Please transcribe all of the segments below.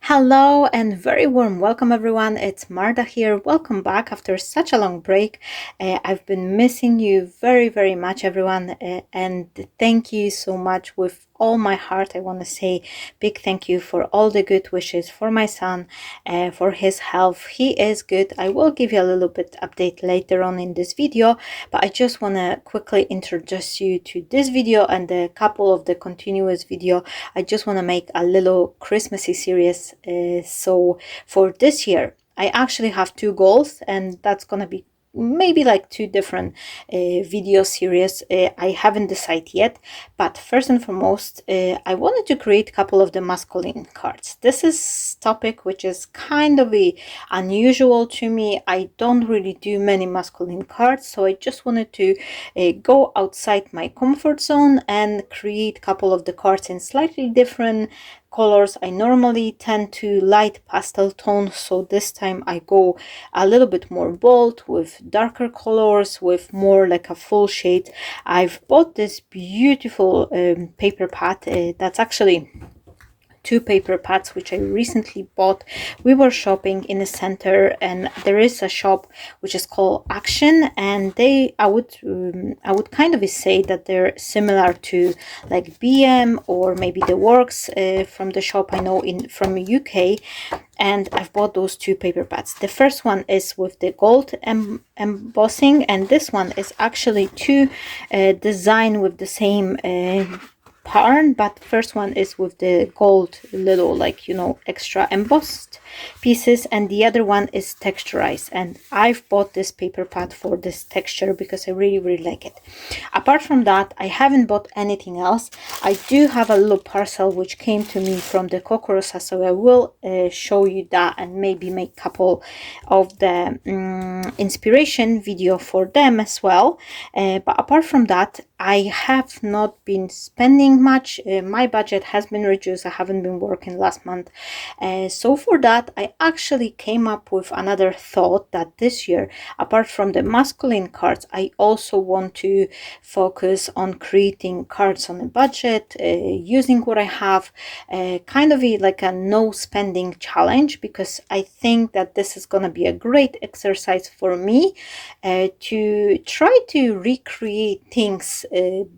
Hello and very warm welcome, everyone. It's Marta here. Welcome back after such a long break. I've been missing you very much, everyone, and thank you so much with all my heart. I want to say big thank you for all the good wishes for my son, for his health. He is good. I will give you a little bit update later on in this video, but I just want to quickly introduce you to this video and a couple of the continuous video. I just want to make a little Christmassy series. So for this year, I actually have two goals, and that's gonna be maybe like two different video series. I haven't decided yet, but first and foremost, I wanted to create a couple of the masculine cards. This is topic which is kind of unusual to me. I don't really do many masculine cards, so I just wanted to go outside my comfort zone and create a couple of the cards in slightly different colors. I normally tend to light pastel tones, so this time I go a little bit more bold with darker colors, with more like a full shade. I've bought this beautiful paper pad. That's actually two paper pads which I recently bought. We were shopping in the center, and there is a shop which is called Action, and I would kind of say that they're similar to like BM or maybe the Works from the shop I know from UK. And I've bought those two paper pads. The first one is with the gold embossing, and this one is actually two design with the same pattern, but first one is with the gold little, like, extra embossed pieces, and the other one is texturized. And I've bought this paper pad for this texture because I really like it. Apart from that, I haven't bought anything else. I do have a little parcel which came to me from the Kokorosa, so I will show you that and maybe make a couple of the inspiration video for them as well. But apart from that, I have not been spending much. My budget has been reduced. I haven't been working last month. So for that, I actually came up with another thought that this year, apart from the masculine cards, I also want to focus on creating cards on a budget, using what I have, kind of like a no spending challenge, because I think that this is going to be a great exercise for me to try to recreate things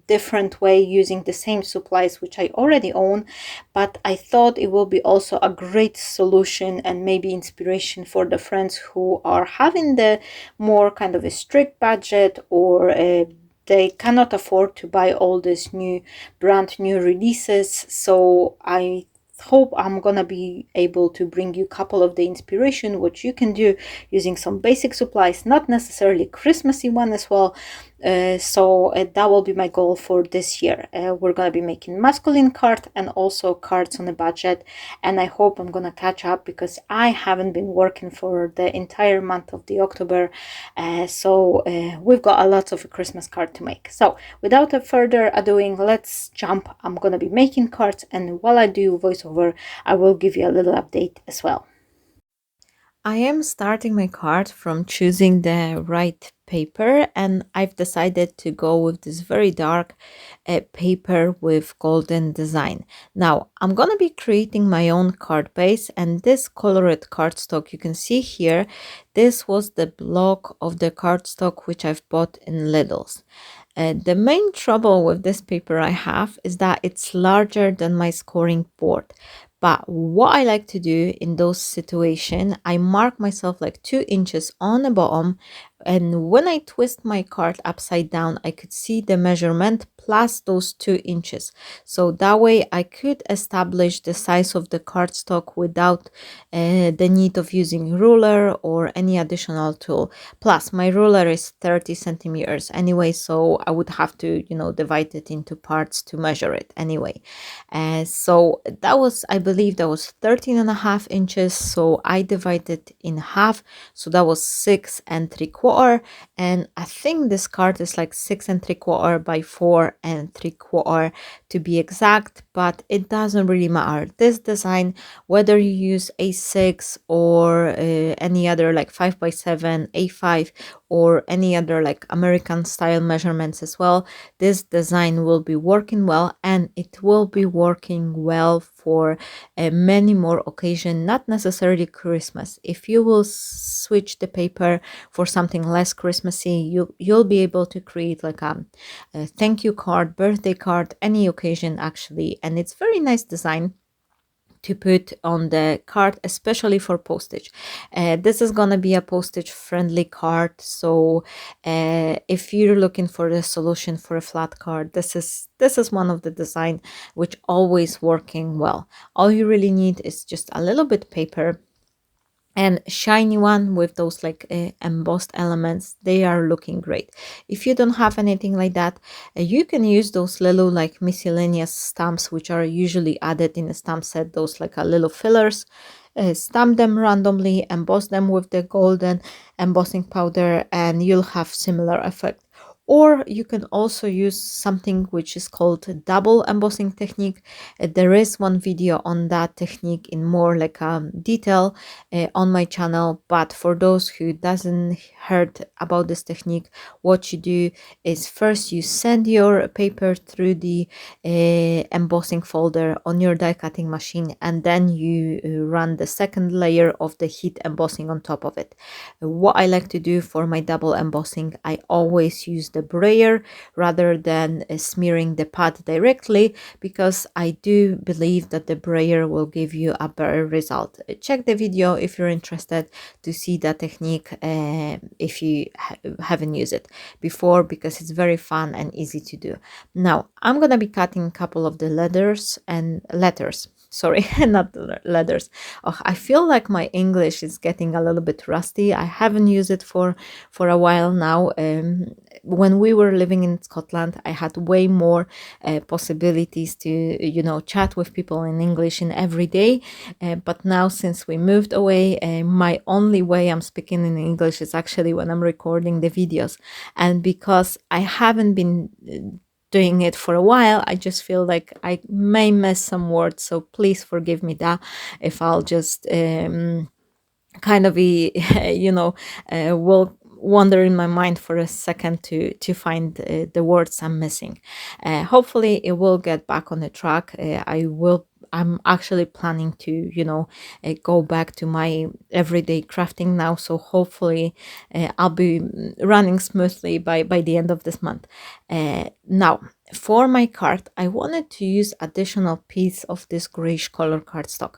different way using the same supplies which I already own. But I thought it will be also a great solution and maybe inspiration for the friends who are having the more kind of a strict budget, or they cannot afford to buy all these brand new releases. So I hope I'm gonna be able to bring you a couple of the inspiration what you can do using some basic supplies, not necessarily Christmassy one as well. So that will be my goal for this year. We're gonna be making masculine card and also cards on a budget, and I hope I'm gonna catch up because I haven't been working for the entire month of the October. So we've got a lot of Christmas card to make. So without a further ado, let's jump. I'm gonna be making cards, and while I do voiceover, I will give you a little update as well. I am starting my card from choosing the right paper, and I've decided to go with this very dark paper with golden design. Now I'm gonna be creating my own card base, and this colored cardstock you can see here, this was the block of the cardstock which I've bought in Lidl's. The main trouble with this paper I have is that it's larger than my scoring board. But what I like to do in those situations, I mark myself like 2 inches on the bottom, and when I twist my card upside down, I could see the measurement plus those 2 inches. So that way I could establish the size of the cardstock without the need of using ruler or any additional tool. Plus my ruler is 30 centimeters anyway, so I would have to, divide it into parts to measure it anyway. So that was, I believe that was 13.5 inches. So I divided in half. So that was 6 3/4. And I think this card is like 6 3/4 by 4 3/4 to be exact, but it doesn't really matter. This design, whether you use A6 or any other like 5x7, A5, or any other like American style measurements as well, this design will be working well, and it will be working well for many more occasions, not necessarily Christmas. If you will switch the paper for something less Christmassy, you'll be able to create like a thank you card, birthday card, any occasion actually, and it's very nice design to put on the card, especially for postage. This is gonna be a postage friendly card, so if you're looking for the solution for a flat card, this is one of the design which always working well. All you really need is just a little bit paper, and shiny one with those like embossed elements. They are looking great. If you don't have anything like that, you can use those little like miscellaneous stamps which are usually added in a stamp set, those like a little fillers. Stamp them randomly, emboss them with the golden embossing powder, and you'll have similar effect. Or you can also use something which is called double embossing technique. There is one video on that technique in more like detail on my channel, but for those who doesn't heard about this technique, what you do is first you send your paper through the embossing folder on your die cutting machine, and then you run the second layer of the heat embossing on top of it. What I like to do for my double embossing, I always use the brayer rather than smearing the pad directly, because I do believe that the brayer will give you a better result. Check the video if you're interested to see that technique if you haven't used it before, because it's very fun and easy to do. Now I'm gonna be cutting a couple of the letters, sorry, not the letters. Oh, I feel like my English is getting a little bit rusty. I haven't used it for a while now. When we were living in Scotland, I had way more possibilities to chat with people in English in every day, but now since we moved away, my only way I'm speaking in English is actually when I'm recording the videos. And because I haven't been doing it for a while, I just feel like I may miss some words, so please forgive me that if I'll just kind of be will wander in my mind for a second to find the words I'm missing. Hopefully it will get back on the track. I'm actually planning to go back to my everyday crafting now, so hopefully I'll be running smoothly by the end of this month. Now for my card, I wanted to use additional piece of this grayish color cardstock.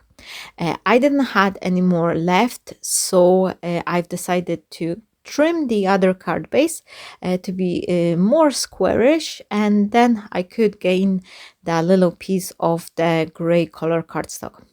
I didn't had any more left, so I've decided to trim the other card base to be more squarish, and then I could gain that little piece of the gray color cardstock.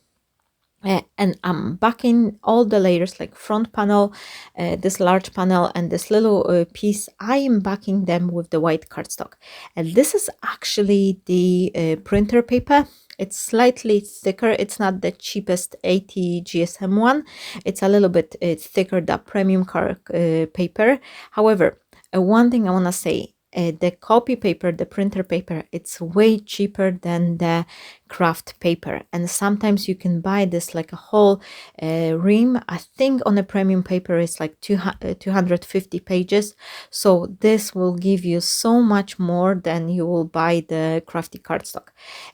And I'm backing all the layers, like front panel, this large panel, and this little piece. I am backing them with the white cardstock, and this is actually the printer paper. It's slightly thicker. It's not the cheapest 80 GSM one. It's a little bit thicker, the premium card paper. However, one thing I want to say, the copy paper, the printer paper, it's way cheaper than the craft paper, and sometimes you can buy this like a whole ream. I think on a premium paper it's like 250 pages, so this will give you so much more than you will buy the crafty cardstock.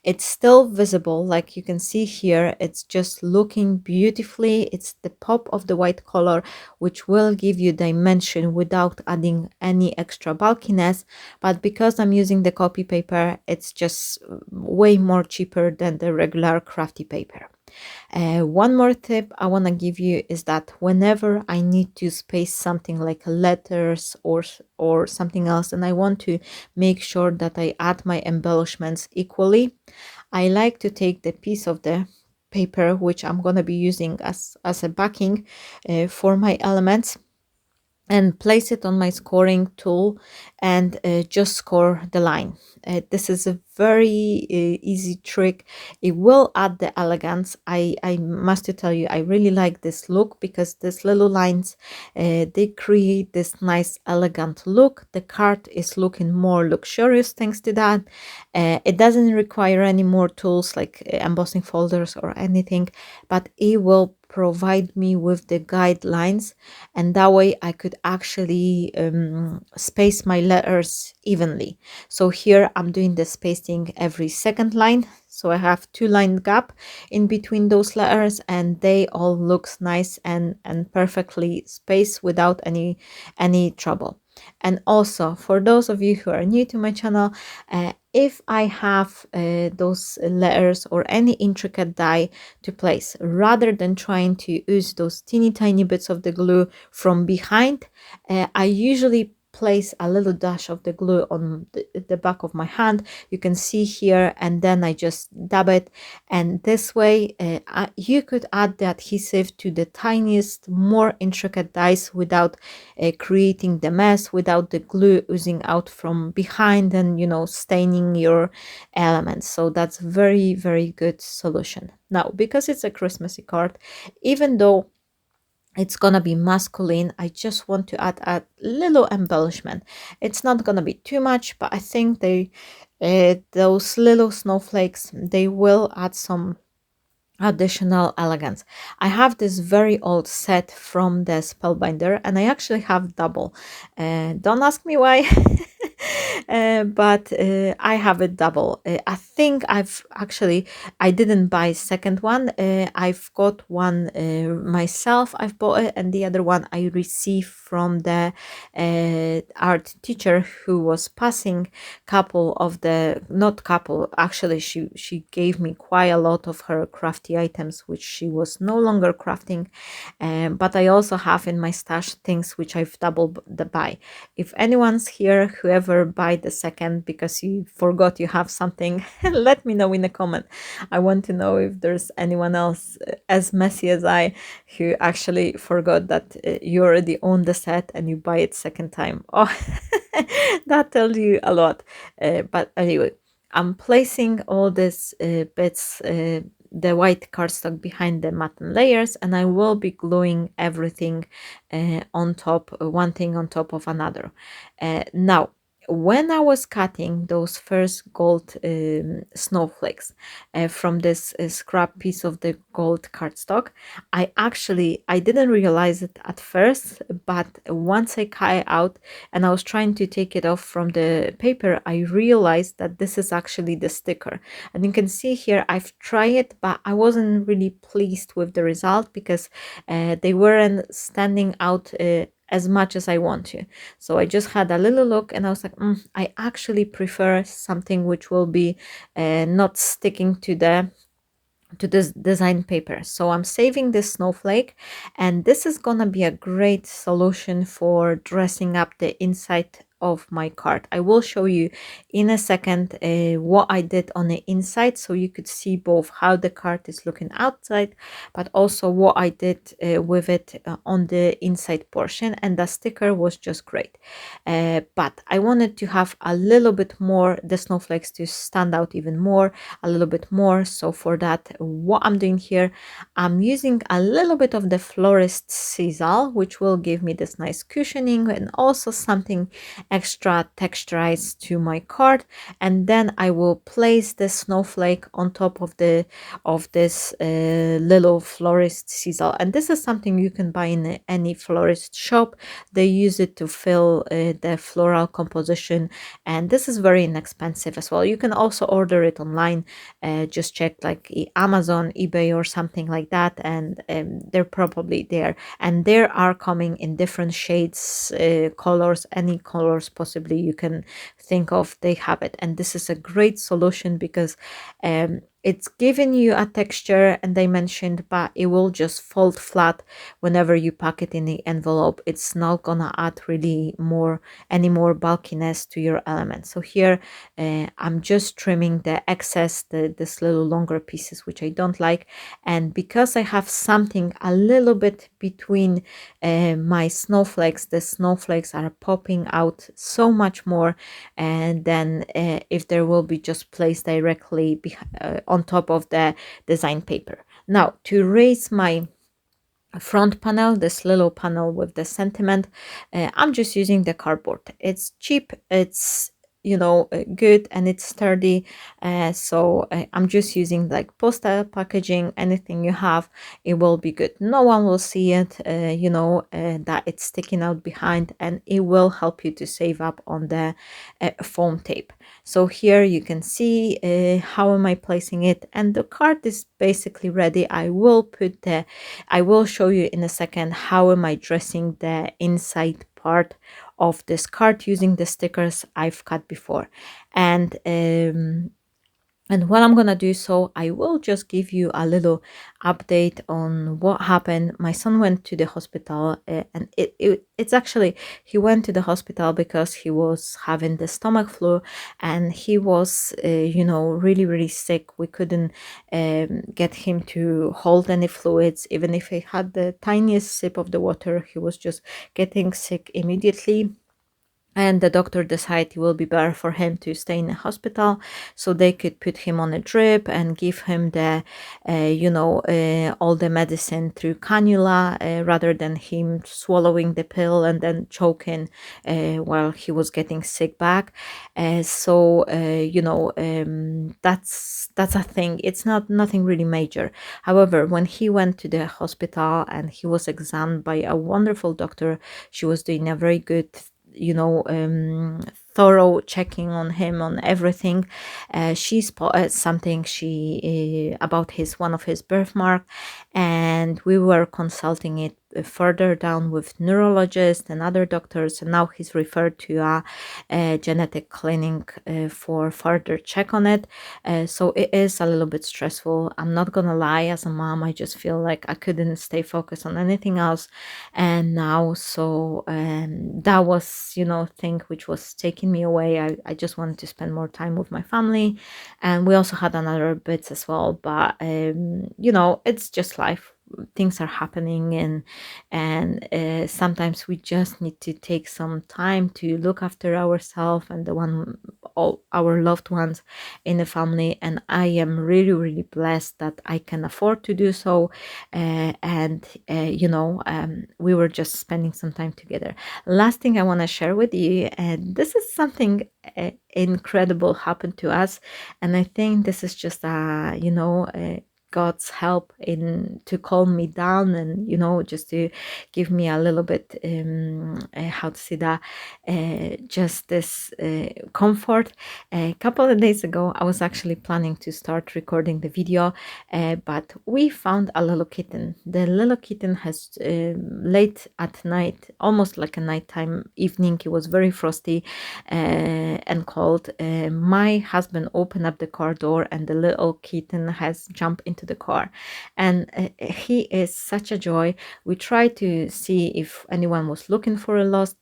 It's still visible, like you can see here, it's just looking beautifully. It's the pop of the white color which will give you dimension without adding any extra bulkiness, but because I'm using the copy paper, it's just way more cheaper than the regular crafty paper. One more tip I want to give you is that whenever I need to space something like letters or something else, and I want to make sure that I add my embellishments equally, I like to take the piece of the paper which I'm going to be using as a backing for my elements, and place it on my scoring tool and just score the line. This is a very easy trick. It will add the elegance. I must to tell you, I really like this look because these little lines, they create this nice elegant look. The card is looking more luxurious thanks to that. It doesn't require any more tools like embossing folders or anything, but it will provide me with the guidelines, and that way I could actually space my letters evenly. So here I'm doing the spacing every second line, so I have 2 line gap in between those letters, and they all looks nice and perfectly spaced without any trouble. And also, for those of you who are new to my channel, if I have those letters or any intricate die to place, rather than trying to use those teeny tiny bits of the glue from behind, I usually place a little dash of the glue on the back of my hand. You can see here, and then I just dab it, and this way you could add the adhesive to the tiniest, more intricate dies without creating the mess, without the glue oozing out from behind and, you know, staining your elements. So that's very, very good solution. Now, because it's a Christmassy card, even though it's gonna be masculine, I just want to add a little embellishment. It's not gonna be too much, but I think those little snowflakes, they will add some additional elegance. I have this very old set from the Spellbinder, and I actually have double. Don't ask me why. But I have it double. I think I didn't buy second one. I've got one myself, I've bought it, and the other one I received from the art teacher who was passing couple of the, not couple, actually she gave me quite a lot of her crafty items which she was no longer crafting, but I also have in my stash things which I've doubled the buy. If anyone's here who ever buy the second because you forgot you have something, let me know in a comment. I want to know if there's anyone else as messy as I who actually forgot that you already own the set and you buy it second time. Oh, that tells you a lot. But anyway, I'm placing all these bits, the white cardstock behind the matte layers, and I will be gluing everything on top, one thing on top of another. Now, when I was cutting those first gold snowflakes from this scrap piece of the gold cardstock, I didn't realize it at first, but once I cut it out and I was trying to take it off from the paper, I realized that this is actually the sticker. And you can see here I've tried it, but I wasn't really pleased with the result because they weren't standing out as much as I want to. So I just had a little look and I was like, I actually prefer something which will be not sticking to this design paper. So I'm saving this snowflake, and this is gonna be a great solution for dressing up the inside of my card. I will show you in a second what I did on the inside, so you could see both how the card is looking outside, but also what I did with it on the inside portion, and the sticker was just great. But I wanted to have a little bit more, the snowflakes to stand out even more, a little bit more. So for that, what I'm doing here, I'm using a little bit of the florist sizzle, which will give me this nice cushioning and also something extra texturized to my card. And then I will place the snowflake on top of this little florist sizzle, and this is something you can buy in any florist shop. They use it to fill the floral composition, and this is very inexpensive as well. You can also order it online. Just check like Amazon, eBay or something like that, and they're probably there. And they are coming in different shades, colors, any colors possibly you can think of, they have it. And this is a great solution because it's giving you a texture and dimension, but it will just fold flat whenever you pack it in the envelope. It's not gonna add really any more bulkiness to your element. So here I'm just trimming the excess, this little longer pieces which I don't like. And because I have something a little bit between my snowflakes, the snowflakes are popping out so much more, and then if there will be just placed directly on top of the design paper. Now, to raise my front panel, this little panel with the sentiment, I'm just using the cardboard. It's cheap, it's good, and it's sturdy. So I'm just using like postal packaging. Anything you have, it will be good. No one will see it, that it's sticking out behind, and it will help you to save up on the foam tape. So here you can see how am I placing it, and the card is basically ready. I will show you in a second how am I dressing the inside part of this card using the stickers I've cut before. And what I'm gonna do, so I will just give you a little update on what happened. My son went to the hospital, and it's actually, he went to the hospital because he was having the stomach flu, and he was, really, really sick. We couldn't get him to hold any fluids. Even if he had the tiniest sip of the water, he was just getting sick immediately. And the doctor decided it will be better for him to stay in a hospital, so they could put him on a drip and give him the all the medicine through cannula, rather than him swallowing the pill and then choking while he was getting sick back. That's a thing. It's not nothing really major. However, when he went to the hospital and he was examined by a wonderful doctor, she was doing a very good, thorough checking on him on everything. She spotted something about one of his birthmark, and we were consulting it further down with neurologists and other doctors, and now he's referred to a genetic clinic for further check on it. So it is a little bit stressful. I'm not gonna lie, as a mom, I just feel like I couldn't stay focused on anything else. And now, so that was, thing which was taking me away. I just wanted to spend more time with my family, and we also had another bits as well, but it's just life. Things are happening, and sometimes we just need to take some time to look after ourselves and all our loved ones in the family. And I am really, really blessed that I can afford to do so. We were just spending some time together. Last thing I want to share with you, and this is something incredible happened to us, and I think this is just God's help in to calm me down, and just to give me a little bit how to say that, just this comfort. A couple of days ago I was actually planning to start recording the video, but we found a little kitten. The little kitten has late at night, almost like a nighttime evening, it was very frosty and cold. My husband opened up the car door, and the little kitten has jumped into the car, and he is such a joy. We tried to see if anyone was looking for a lost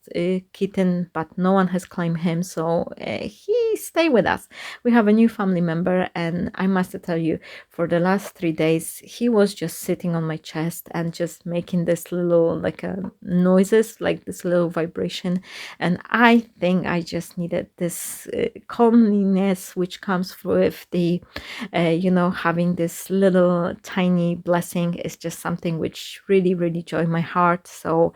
kitten, but no one has claimed him, so he stayed with us. We have a new family member, and I must tell you, for the last 3 days he was just sitting on my chest and just making this little noises, like this little vibration. And I think I just needed this calmness which comes with the having this little tiny blessing. Is just something which really, really joy my heart. So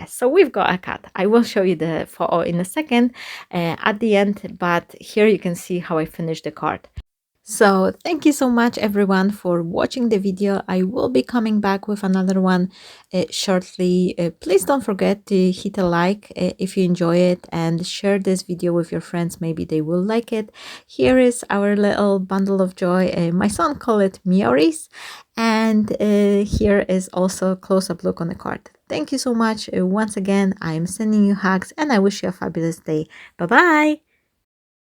so we've got a cat. I will show you the photo in a second at the end, but here you can see how I finished the card. So thank you so much everyone for watching the video. I will be coming back with another one shortly. Please don't forget to hit a like if you enjoy it, and share this video with your friends. Maybe they will like it. Here is our little bundle of joy. My son called it Mioris, and here is also a close-up look on the card. Thank you so much. Once again, I am sending you hugs, and I wish you a fabulous day. Bye bye.